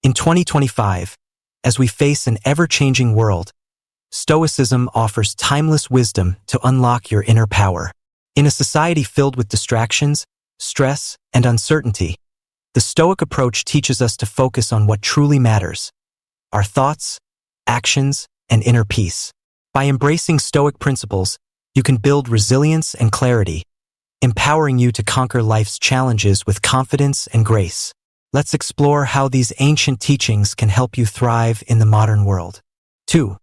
In 2025, as we face an ever-changing world, Stoicism offers timeless wisdom to unlock your inner power. In a society filled with distractions, stress, and uncertainty, the Stoic approach teaches us to focus on what truly matters: our thoughts, actions, and inner peace. By embracing Stoic principles, you can build resilience and clarity, empowering you to conquer life's challenges with confidence and grace. Let's explore how these ancient teachings can help you thrive in the modern world. 2.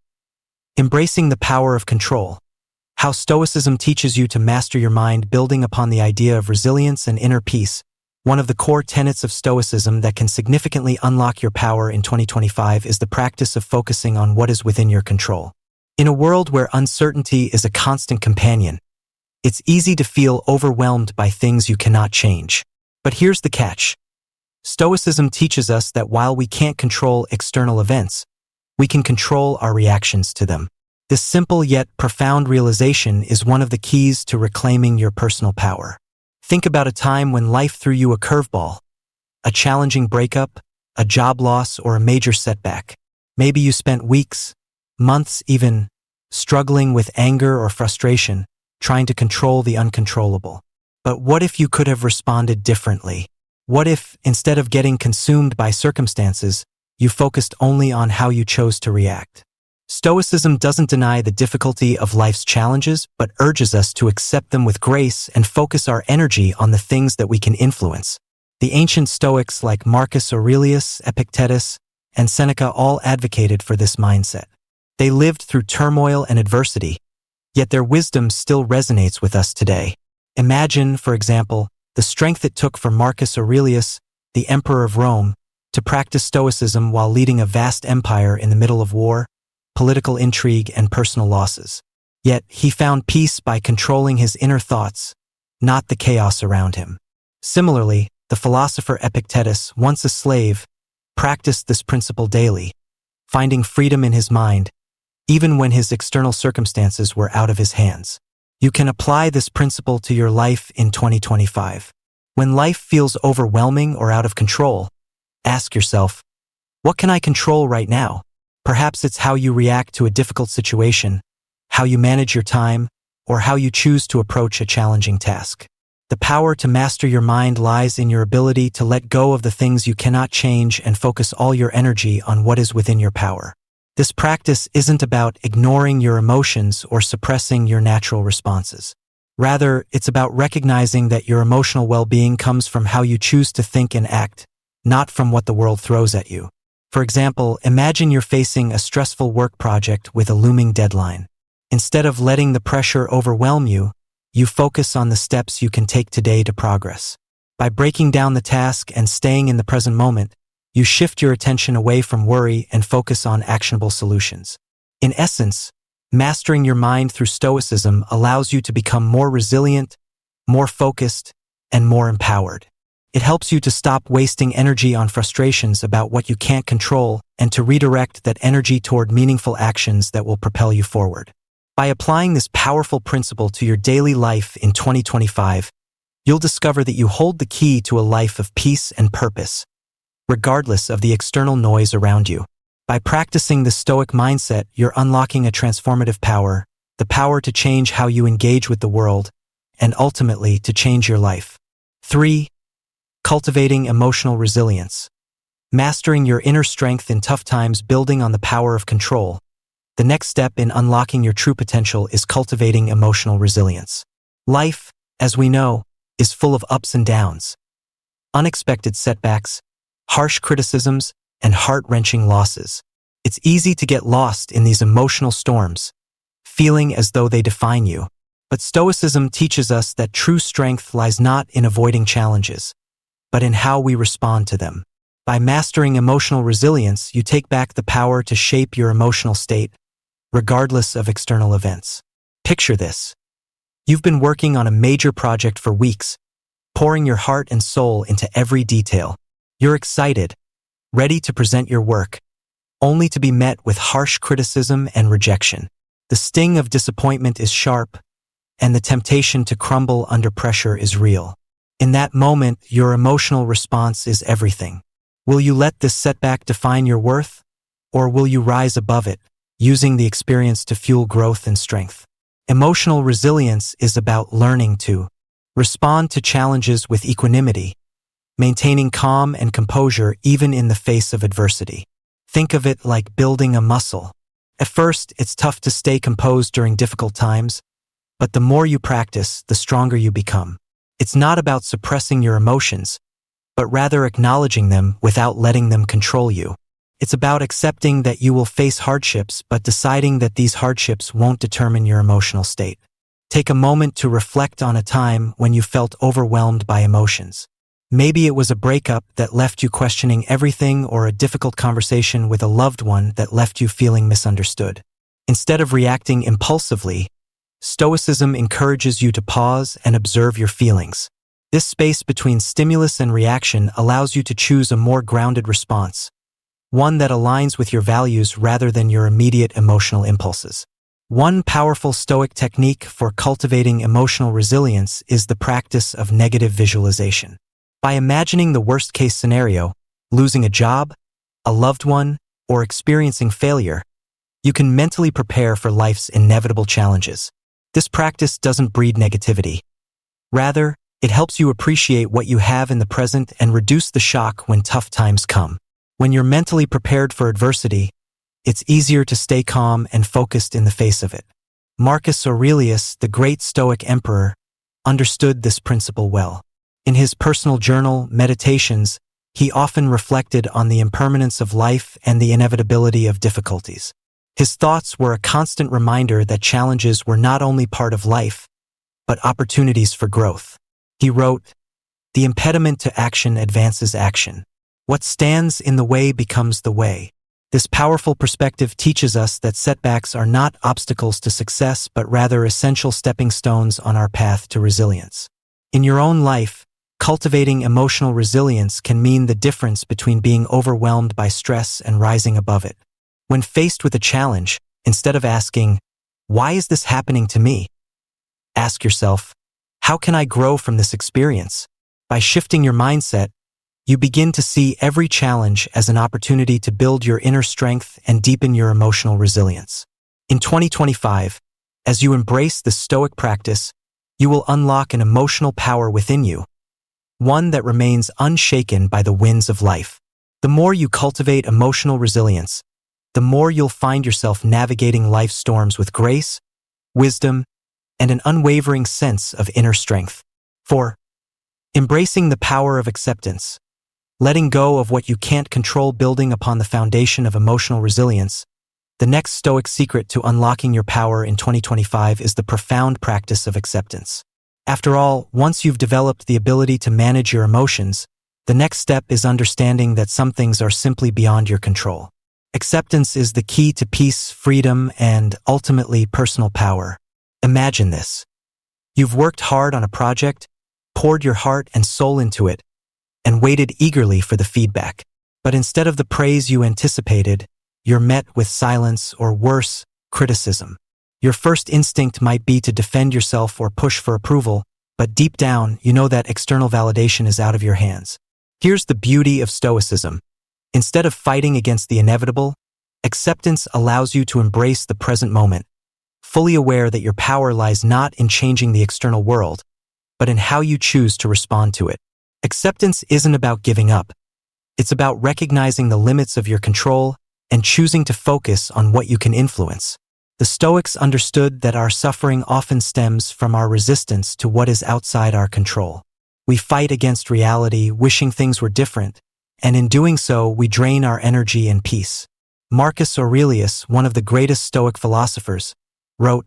Embracing the power of control. How Stoicism teaches you to master your mind, building upon the idea of resilience and inner peace. One of the core tenets of Stoicism that can significantly unlock your power in 2025 is the practice of focusing on what is within your control. In a world where uncertainty is a constant companion, it's easy to feel overwhelmed by things you cannot change. But here's the catch. Stoicism teaches us that while we can't control external events, we can control our reactions to them. This simple yet profound realization is one of the keys to reclaiming your personal power. Think about a time when life threw you a curveball, a challenging breakup, a job loss, or a major setback. Maybe you spent weeks, months even, struggling with anger or frustration, trying to control the uncontrollable. But what if you could have responded differently? What if, instead of getting consumed by circumstances, you focused only on how you chose to react? Stoicism doesn't deny the difficulty of life's challenges, but urges us to accept them with grace and focus our energy on the things that we can influence. The ancient Stoics like Marcus Aurelius, Epictetus, and Seneca all advocated for this mindset. They lived through turmoil and adversity, yet their wisdom still resonates with us today. Imagine, for example, the strength it took for Marcus Aurelius, the emperor of Rome, to practice Stoicism while leading a vast empire in the middle of war, political intrigue, and personal losses. Yet he found peace by controlling his inner thoughts, not the chaos around him. Similarly, the philosopher Epictetus, once a slave, practiced this principle daily, finding freedom in his mind, even when his external circumstances were out of his hands. You can apply this principle to your life in 2025. When life feels overwhelming or out of control, ask yourself, what can I control right now? Perhaps it's how you react to a difficult situation, how you manage your time, or how you choose to approach a challenging task. The power to master your mind lies in your ability to let go of the things you cannot change and focus all your energy on what is within your power. This practice isn't about ignoring your emotions or suppressing your natural responses. Rather, it's about recognizing that your emotional well-being comes from how you choose to think and act, not from what the world throws at you. For example, imagine you're facing a stressful work project with a looming deadline. Instead of letting the pressure overwhelm you, you focus on the steps you can take today to progress. By breaking down the task and staying in the present moment, you shift your attention away from worry and focus on actionable solutions. In essence, mastering your mind through Stoicism allows you to become more resilient, more focused, and more empowered. It helps you to stop wasting energy on frustrations about what you can't control and to redirect that energy toward meaningful actions that will propel you forward. By applying this powerful principle to your daily life in 2025, you'll discover that you hold the key to a life of peace and purpose, regardless of the external noise around you. By practicing the Stoic mindset, you're unlocking a transformative power, the power to change how you engage with the world, and ultimately to change your life. 3. Cultivating emotional resilience. Mastering your inner strength in tough times, building on the power of control. The next step in unlocking your true potential is cultivating emotional resilience. Life, as we know, is full of ups and downs, unexpected setbacks, harsh criticisms, and heart-wrenching losses. It's easy to get lost in these emotional storms, feeling as though they define you. But Stoicism teaches us that true strength lies not in avoiding challenges, but in how we respond to them. By mastering emotional resilience, you take back the power to shape your emotional state, regardless of external events. Picture this. You've been working on a major project for weeks, pouring your heart and soul into every detail. You're excited, ready to present your work, only to be met with harsh criticism and rejection. The sting of disappointment is sharp, and the temptation to crumble under pressure is real. In that moment, your emotional response is everything. Will you let this setback define your worth, or will you rise above it, using the experience to fuel growth and strength? Emotional resilience is about learning to respond to challenges with equanimity, maintaining calm and composure even in the face of adversity. Think of it like building a muscle. At first, it's tough to stay composed during difficult times, but the more you practice, the stronger you become. It's not about suppressing your emotions, but rather acknowledging them without letting them control you. It's about accepting that you will face hardships, but deciding that these hardships won't determine your emotional state. Take a moment to reflect on a time when you felt overwhelmed by emotions. Maybe it was a breakup that left you questioning everything, or a difficult conversation with a loved one that left you feeling misunderstood. Instead of reacting impulsively, Stoicism encourages you to pause and observe your feelings. This space between stimulus and reaction allows you to choose a more grounded response, one that aligns with your values rather than your immediate emotional impulses. One powerful Stoic technique for cultivating emotional resilience is the practice of negative visualization. By imagining the worst-case scenario, losing a job, a loved one, or experiencing failure, you can mentally prepare for life's inevitable challenges. This practice doesn't breed negativity. Rather, it helps you appreciate what you have in the present and reduce the shock when tough times come. When you're mentally prepared for adversity, it's easier to stay calm and focused in the face of it. Marcus Aurelius, the great Stoic emperor, understood this principle well. In his personal journal, Meditations, he often reflected on the impermanence of life and the inevitability of difficulties. His thoughts were a constant reminder that challenges were not only part of life, but opportunities for growth. He wrote, "The impediment to action advances action. What stands in the way becomes the way." This powerful perspective teaches us that setbacks are not obstacles to success, but rather essential stepping stones on our path to resilience. In your own life, cultivating emotional resilience can mean the difference between being overwhelmed by stress and rising above it. When faced with a challenge, instead of asking, "Why is this happening to me?" ask yourself, "How can I grow from this experience?" By shifting your mindset, you begin to see every challenge as an opportunity to build your inner strength and deepen your emotional resilience. In 2025, as you embrace this Stoic practice, you will unlock an emotional power within you, one that remains unshaken by the winds of life. The more you cultivate emotional resilience, the more you'll find yourself navigating life's storms with grace, wisdom, and an unwavering sense of inner strength. 4. Embracing the power of acceptance. Letting go of what you can't control, building upon the foundation of emotional resilience. The next Stoic secret to unlocking your power in 2025 is the profound practice of acceptance. After all, once you've developed the ability to manage your emotions, the next step is understanding that some things are simply beyond your control. Acceptance is the key to peace, freedom, and ultimately personal power. Imagine this. You've worked hard on a project, poured your heart and soul into it, and waited eagerly for the feedback. But instead of the praise you anticipated, you're met with silence, or worse, criticism. Your first instinct might be to defend yourself or push for approval, but deep down, you know that external validation is out of your hands. Here's the beauty of Stoicism. Instead of fighting against the inevitable, acceptance allows you to embrace the present moment, fully aware that your power lies not in changing the external world, but in how you choose to respond to it. Acceptance isn't about giving up. It's about recognizing the limits of your control and choosing to focus on what you can influence. The Stoics understood that our suffering often stems from our resistance to what is outside our control. We fight against reality, wishing things were different, and in doing so, we drain our energy and peace. Marcus Aurelius, one of the greatest Stoic philosophers, wrote,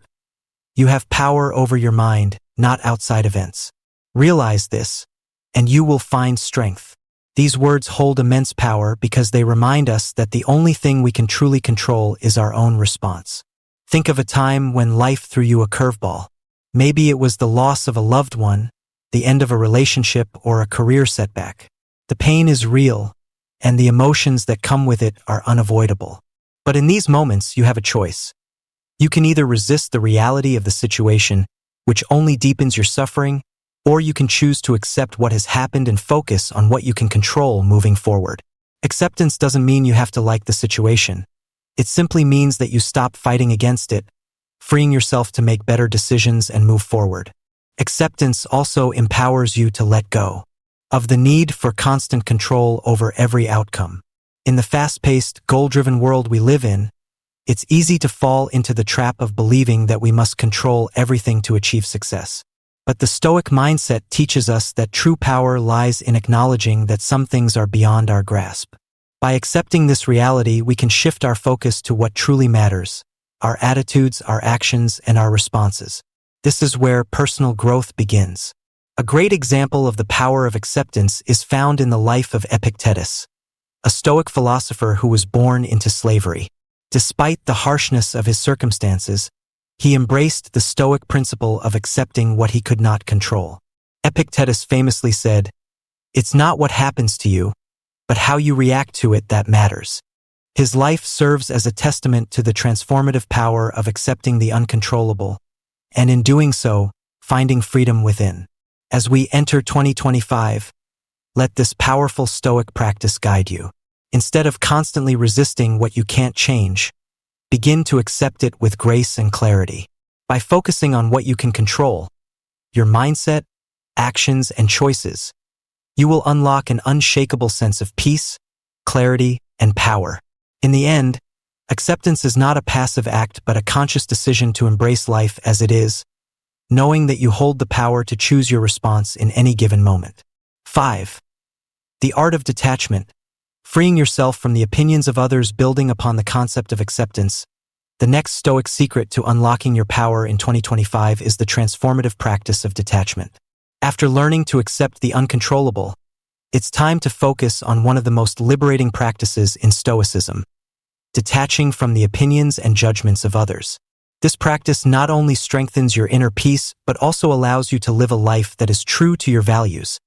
"You have power over your mind, not outside events. Realize this, and you will find strength." These words hold immense power because they remind us that the only thing we can truly control is our own response. Think of a time when life threw you a curveball. Maybe it was the loss of a loved one, the end of a relationship, or a career setback. The pain is real, and the emotions that come with it are unavoidable. But in these moments, you have a choice. You can either resist the reality of the situation, which only deepens your suffering, or you can choose to accept what has happened and focus on what you can control moving forward. Acceptance doesn't mean you have to like the situation. It simply means that you stop fighting against it, freeing yourself to make better decisions and move forward. Acceptance also empowers you to let go of the need for constant control over every outcome. In the fast-paced, goal-driven world we live in, it's easy to fall into the trap of believing that we must control everything to achieve success. But the Stoic mindset teaches us that true power lies in acknowledging that some things are beyond our grasp. By accepting this reality, we can shift our focus to what truly matters: our attitudes, our actions, and our responses. This is where personal growth begins. A great example of the power of acceptance is found in the life of Epictetus, a Stoic philosopher who was born into slavery. Despite the harshness of his circumstances, he embraced the Stoic principle of accepting what he could not control. Epictetus famously said, "It's not what happens to you, but how you react to it that matters." His life serves as a testament to the transformative power of accepting the uncontrollable, and in doing so, finding freedom within. As we enter 2025, let this powerful Stoic practice guide you. Instead of constantly resisting what you can't change, begin to accept it with grace and clarity. By focusing on what you can control, your mindset, actions, and choices, you will unlock an unshakable sense of peace, clarity, and power. In the end, acceptance is not a passive act but a conscious decision to embrace life as it is, knowing that you hold the power to choose your response in any given moment. 5. The art of detachment. Freeing yourself from the opinions of others, building upon the concept of acceptance. The next Stoic secret to unlocking your power in 2025 is the transformative practice of detachment. After learning to accept the uncontrollable, it's time to focus on one of the most liberating practices in Stoicism: detaching from the opinions and judgments of others. This practice not only strengthens your inner peace, but also allows you to live a life that is true to your values,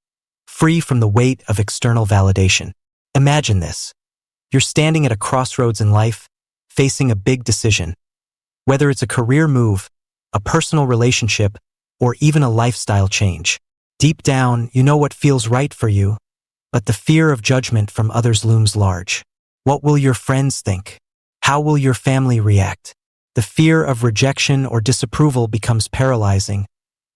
free from the weight of external validation. Imagine this. You're standing at a crossroads in life, facing a big decision. Whether it's a career move, a personal relationship, or even a lifestyle change. Deep down, you know what feels right for you, but the fear of judgment from others looms large. What will your friends think? How will your family react? The fear of rejection or disapproval becomes paralyzing,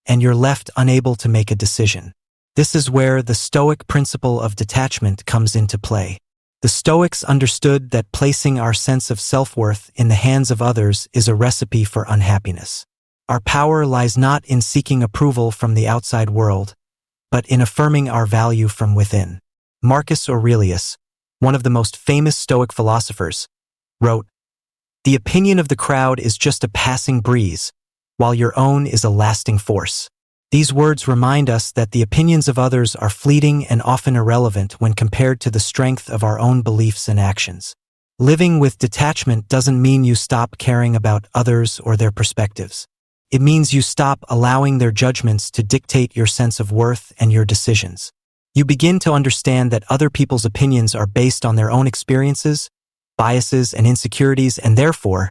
and you're left unable to make a decision. This is where the Stoic principle of detachment comes into play. The Stoics understood that placing our sense of self-worth in the hands of others is a recipe for unhappiness. Our power lies not in seeking approval from the outside world, but in affirming our value from within. Marcus Aurelius, one of the most famous Stoic philosophers, wrote, "The opinion of the crowd is just a passing breeze, while your own is a lasting force." These words remind us that the opinions of others are fleeting and often irrelevant when compared to the strength of our own beliefs and actions. Living with detachment doesn't mean you stop caring about others or their perspectives. It means you stop allowing their judgments to dictate your sense of worth and your decisions. You begin to understand that other people's opinions are based on their own experiences, biases, and insecurities, and therefore,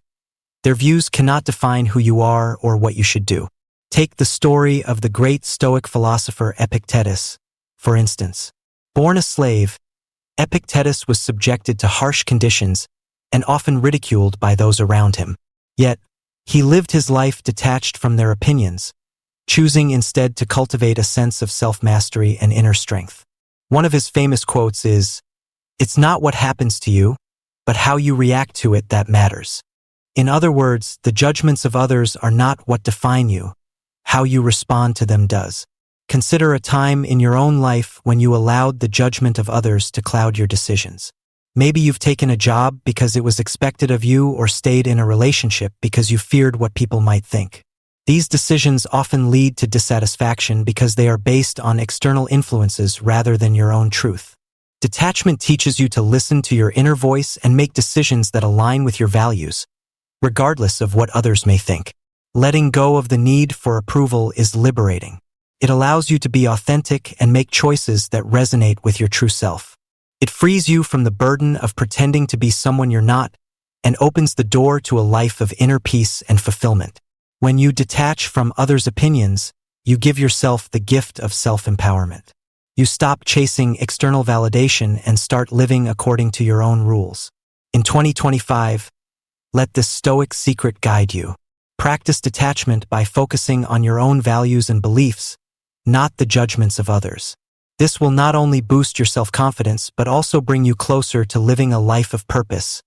their views cannot define who you are or what you should do. Take the story of the great Stoic philosopher Epictetus, for instance. Born a slave, Epictetus was subjected to harsh conditions and often ridiculed by those around him. Yet, he lived his life detached from their opinions, choosing instead to cultivate a sense of self-mastery and inner strength. One of his famous quotes is, "It's not what happens to you, but how you react to it that matters." In other words, the judgments of others are not what define you. How you respond to them does. Consider a time in your own life when you allowed the judgment of others to cloud your decisions. Maybe you've taken a job because it was expected of you, or stayed in a relationship because you feared what people might think. These decisions often lead to dissatisfaction because they are based on external influences rather than your own truth. Detachment teaches you to listen to your inner voice and make decisions that align with your values, regardless of what others may think. Letting go of the need for approval is liberating. It allows you to be authentic and make choices that resonate with your true self. It frees you from the burden of pretending to be someone you're not and opens the door to a life of inner peace and fulfillment. When you detach from others' opinions, you give yourself the gift of self-empowerment. You stop chasing external validation and start living according to your own rules. In 2025, let this Stoic secret guide you. Practice detachment by focusing on your own values and beliefs, not the judgments of others. This will not only boost your self-confidence, but also bring you closer to living a life of purpose,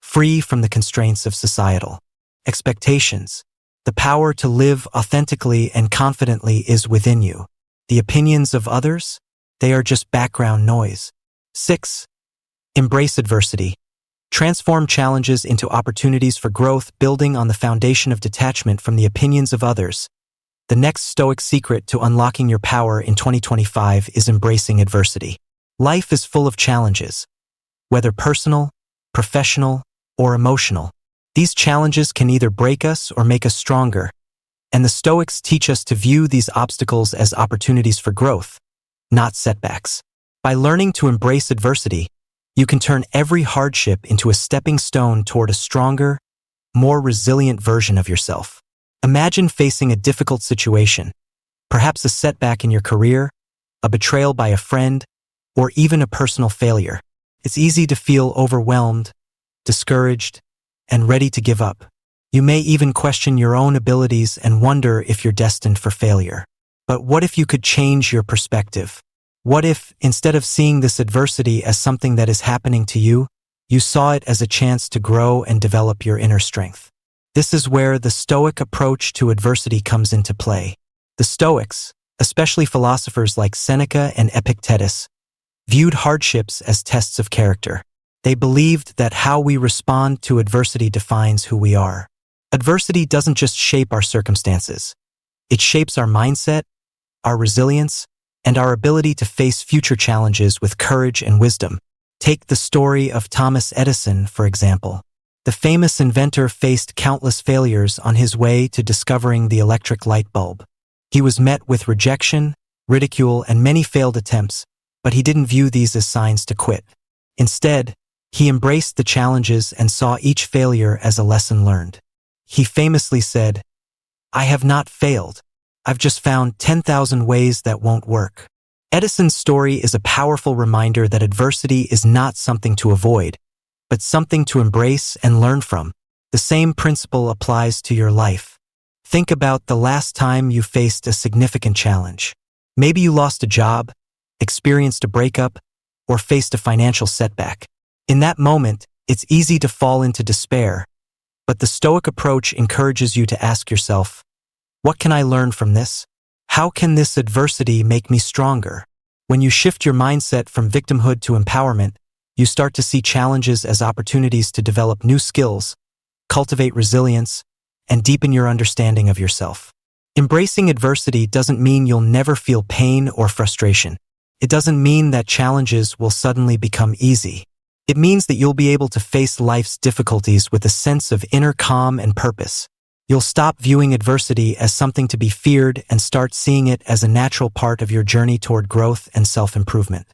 free from the constraints of societal expectations. The power to live authentically and confidently is within you. The opinions of others? They are just background noise. 6. Embrace adversity. Transform challenges into opportunities for growth, building on the foundation of detachment from the opinions of others. The next Stoic secret to unlocking your power in 2025 is embracing adversity. Life is full of challenges, whether personal, professional, or emotional. These challenges can either break us or make us stronger, and the Stoics teach us to view these obstacles as opportunities for growth, not setbacks. By learning to embrace adversity, you can turn every hardship into a stepping stone toward a stronger, more resilient version of yourself. Imagine facing a difficult situation, perhaps a setback in your career, a betrayal by a friend, or even a personal failure. It's easy to feel overwhelmed, discouraged, and ready to give up. You may even question your own abilities and wonder if you're destined for failure. But what if you could change your perspective? What if, instead of seeing this adversity as something that is happening to you, you saw it as a chance to grow and develop your inner strength? This is where the Stoic approach to adversity comes into play. The Stoics, especially philosophers like Seneca and Epictetus, viewed hardships as tests of character. They believed that how we respond to adversity defines who we are. Adversity doesn't just shape our circumstances. It shapes our mindset, our resilience, and our ability to face future challenges with courage and wisdom. Take the story of Thomas Edison, for example. The famous inventor faced countless failures on his way to discovering the electric light bulb. He was met with rejection, ridicule, and many failed attempts, but he didn't view these as signs to quit. Instead, he embraced the challenges and saw each failure as a lesson learned. He famously said, "I have not failed. I've just found 10,000 ways that won't work." Edison's story is a powerful reminder that adversity is not something to avoid, but something to embrace and learn from. The same principle applies to your life. Think about the last time you faced a significant challenge. Maybe you lost a job, experienced a breakup, or faced a financial setback. In that moment, it's easy to fall into despair, but the Stoic approach encourages you to ask yourself, what can I learn from this? How can this adversity make me stronger? When you shift your mindset from victimhood to empowerment, you start to see challenges as opportunities to develop new skills, cultivate resilience, and deepen your understanding of yourself. Embracing adversity doesn't mean you'll never feel pain or frustration. It doesn't mean that challenges will suddenly become easy. It means that you'll be able to face life's difficulties with a sense of inner calm and purpose. You'll stop viewing adversity as something to be feared and start seeing it as a natural part of your journey toward growth and self-improvement.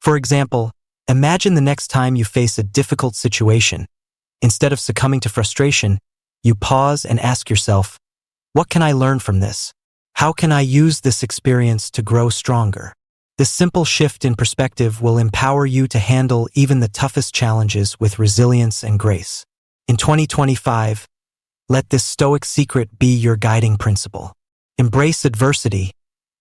For example, imagine the next time you face a difficult situation. Instead of succumbing to frustration, you pause and ask yourself, what can I learn from this? How can I use this experience to grow stronger? This simple shift in perspective will empower you to handle even the toughest challenges with resilience and grace. In 2025, let this Stoic secret be your guiding principle. Embrace adversity,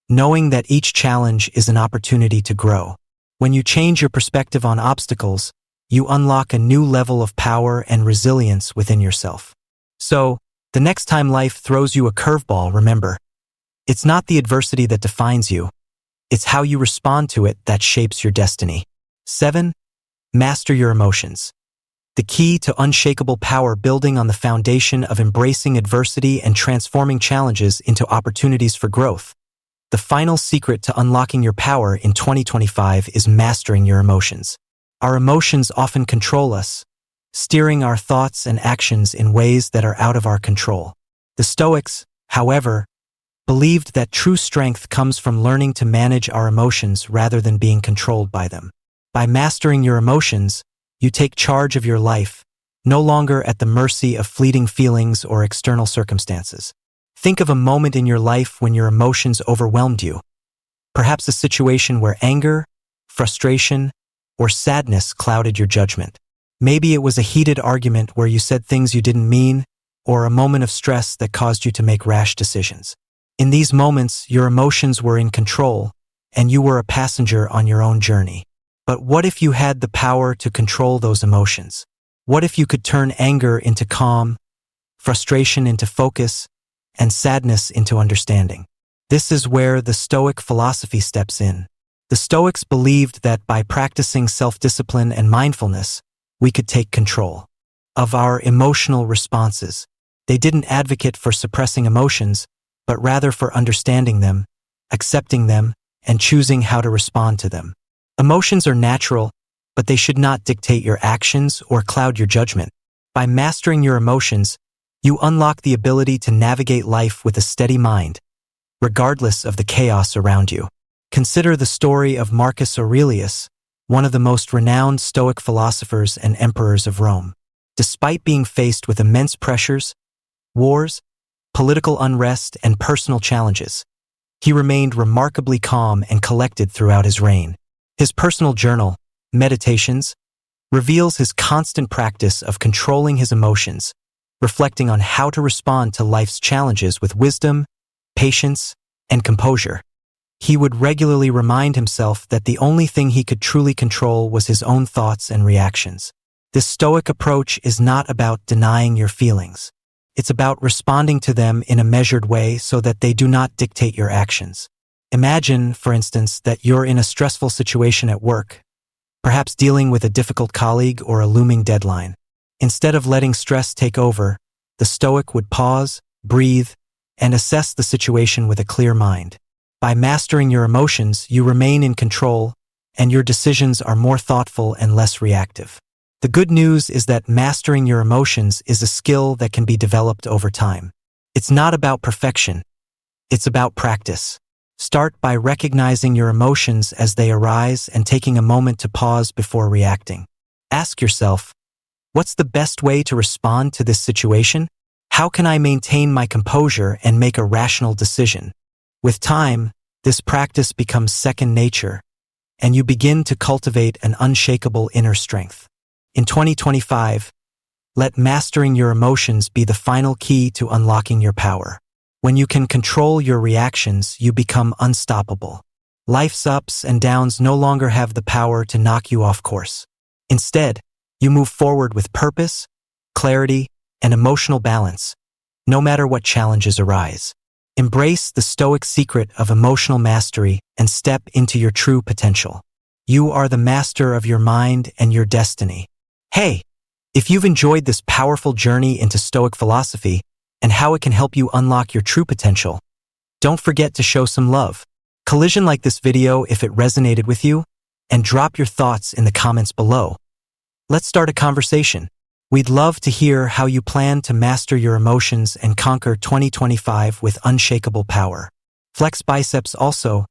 knowing that each challenge is an opportunity to grow. When you change your perspective on obstacles, you unlock a new level of power and resilience within yourself. So, the next time life throws you a curveball, remember, it's not the adversity that defines you. It's how you respond to it that shapes your destiny. 7. Master your emotions. The key to unshakable power, building on the foundation of embracing adversity and transforming challenges into opportunities for growth. The final secret to unlocking your power in 2025 is mastering your emotions. Our emotions often control us, steering our thoughts and actions in ways that are out of our control. The Stoics, however, believed that true strength comes from learning to manage our emotions rather than being controlled by them. By mastering your emotions, you take charge of your life, no longer at the mercy of fleeting feelings or external circumstances. Think of a moment in your life when your emotions overwhelmed you. Perhaps a situation where anger, frustration, or sadness clouded your judgment. Maybe it was a heated argument where you said things you didn't mean, or a moment of stress that caused you to make rash decisions. In these moments, your emotions were in control, and you were a passenger on your own journey. But what if you had the power to control those emotions? What if you could turn anger into calm, frustration into focus, and sadness into understanding? This is where the Stoic philosophy steps in. The Stoics believed that by practicing self-discipline and mindfulness, we could take control of our emotional responses. They didn't advocate for suppressing emotions, but rather for understanding them, accepting them, and choosing how to respond to them. Emotions are natural, but they should not dictate your actions or cloud your judgment. By mastering your emotions, you unlock the ability to navigate life with a steady mind, regardless of the chaos around you. Consider the story of Marcus Aurelius, one of the most renowned Stoic philosophers and emperors of Rome. Despite being faced with immense pressures, wars, political unrest, and personal challenges, he remained remarkably calm and collected throughout his reign. His personal journal, Meditations, reveals his constant practice of controlling his emotions, reflecting on how to respond to life's challenges with wisdom, patience, and composure. He would regularly remind himself that the only thing he could truly control was his own thoughts and reactions. This Stoic approach is not about denying your feelings. It's about responding to them in a measured way so that they do not dictate your actions. Imagine, for instance, that you're in a stressful situation at work, perhaps dealing with a difficult colleague or a looming deadline. Instead of letting stress take over, the Stoic would pause, breathe, and assess the situation with a clear mind. By mastering your emotions, you remain in control, and your decisions are more thoughtful and less reactive. The good news is that mastering your emotions is a skill that can be developed over time. It's not about perfection. It's about practice. Start by recognizing your emotions as they arise and taking a moment to pause before reacting. Ask yourself, what's the best way to respond to this situation? How can I maintain my composure and make a rational decision? With time, this practice becomes second nature, and you begin to cultivate an unshakable inner strength. In 2025, let mastering your emotions be the final key to unlocking your power. When you can control your reactions, you become unstoppable. Life's ups and downs no longer have the power to knock you off course. Instead, you move forward with purpose, clarity, and emotional balance, no matter what challenges arise. Embrace the Stoic secret of emotional mastery and step into your true potential. You are the master of your mind and your destiny. Hey, if you've enjoyed this powerful journey into Stoic philosophy and how it can help you unlock your true potential, don't forget to show some love. Collision like this video if it resonated with you, and drop your thoughts in the comments below. Let's start a conversation. We'd love to hear how you plan to master your emotions and conquer 2025 with unshakable power. Flex biceps also.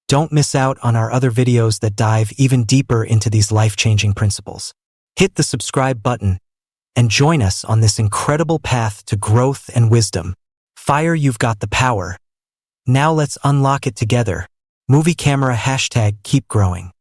Don't miss out on our other videos that dive even deeper into these life-changing principles. Hit the subscribe button and join us on this incredible path to growth and wisdom. Fire, you've got the power. Now let's unlock it together. Movie camera #keep growing.